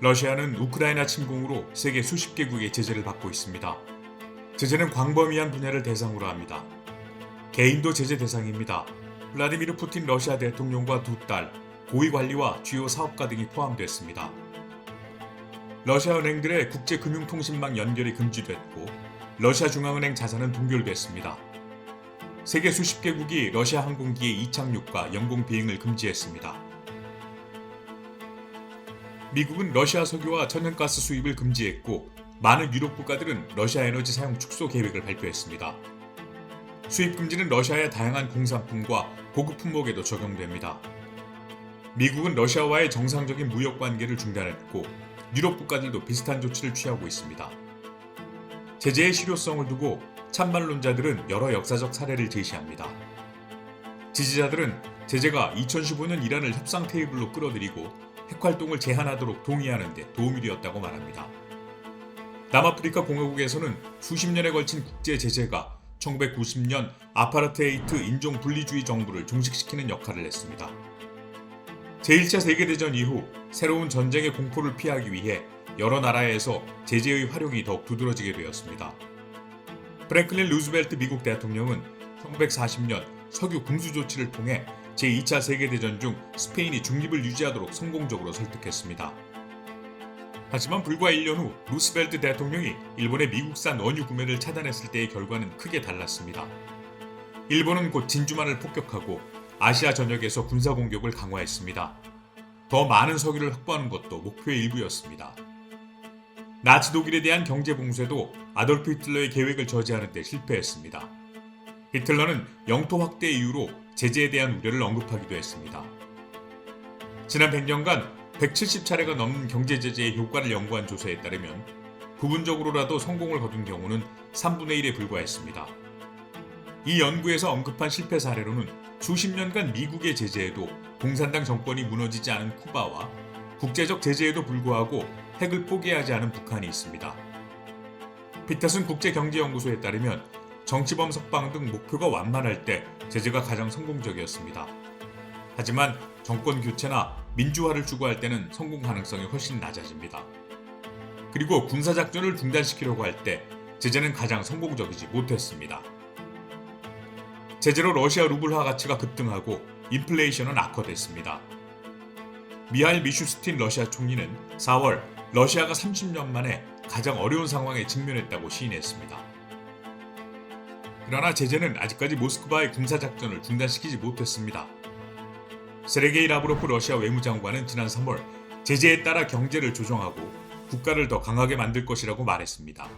러시아는 우크라이나 침공으로 세계 수십 개국의 제재를 받고 있습니다. 제재는 광범위한 분야를 대상으로 합니다. 개인도 제재 대상입니다. 블라디미르 푸틴 러시아 대통령과 두 딸, 고위 관리와 주요 사업가 등이 포함됐습니다. 러시아 은행들의 국제금융통신망 연결이 금지됐고 러시아 중앙은행 자산은 동결됐습니다. 세계 수십 개국이 러시아 항공기의 이착륙과 영공 비행을 금지했습니다. 미국은 러시아 석유와 천연가스 수입을 금지했고 많은 유럽 국가들은 러시아 에너지 사용 축소 계획을 발표했습니다. 수입 금지는 러시아의 다양한 공산품과 고급 품목에도 적용됩니다. 미국은 러시아와의 정상적인 무역 관계를 중단했고 유럽 국가들도 비슷한 조치를 취하고 있습니다. 제재의 실효성을 두고 찬반론자들은 여러 역사적 사례를 제시합니다. 지지자들은 제재가 2015년 이란을 협상 테이블로 끌어들이고 핵활동을 제한하도록 동의하는 데 도움이 되었다고 말합니다. 남아프리카 공화국에서는 수십 년에 걸친 국제 제재가 1990년 아파르테이트 인종 분리주의 정부를 종식시키는 역할을 했습니다. 제1차 세계대전 이후 새로운 전쟁의 공포를 피하기 위해 여러 나라에서 제재의 활용이 더욱 두드러지게 되었습니다. 프랭클린 루즈벨트 미국 대통령은 1940년 석유 금수 조치를 통해 제2차 세계대전 중 스페인이 중립을 유지하도록 성공적으로 설득했습니다. 하지만 불과 1년 후 루스벨트 대통령이 일본의 미국산 원유 구매를 차단했을 때의 결과는 크게 달랐습니다. 일본은 곧 진주만을 폭격하고 아시아 전역에서 군사 공격을 강화했습니다. 더 많은 석유를 확보하는 것도 목표의 일부였습니다. 나치 독일에 대한 경제 봉쇄도 아돌프 히틀러의 계획을 저지하는 데 실패했습니다. 히틀러는 영토 확대 이유로 제재에 대한 우려를 언급하기도 했습니다. 지난 100년간 170차례가 넘는 경제 제재의 효과를 연구한 조사에 따르면 부분적으로라도 성공을 거둔 경우는 3분의 1에 불과했습니다. 이 연구에서 언급한 실패 사례로는 수십 년간 미국의 제재에도 공산당 정권이 무너지지 않은 쿠바와 국제적 제재에도 불구하고 핵을 포기하지 않은 북한이 있습니다. 피터슨 국제경제연구소에 따르면 정치범 석방 등 목표가 완만할 때 제재가 가장 성공적이었습니다. 하지만 정권 교체나 민주화를 추구할 때는 성공 가능성이 훨씬 낮아집니다. 그리고 군사작전을 중단시키려고 할 때 제재는 가장 성공적이지 못했습니다. 제재로 러시아 루블화 가치가 급등하고 인플레이션은 악화됐습니다. 미하일 미슈스틴 러시아 총리는 4월 러시아가 30년 만에 가장 어려운 상황에 직면했다고 시인했습니다. 그러나 제재는 아직까지 모스크바의 군사작전을 중단시키지 못했습니다. 세르게이 라브로프 러시아 외무장관은 지난 3월 제재에 따라 경제를 조정하고 국가를 더 강하게 만들 것이라고 말했습니다.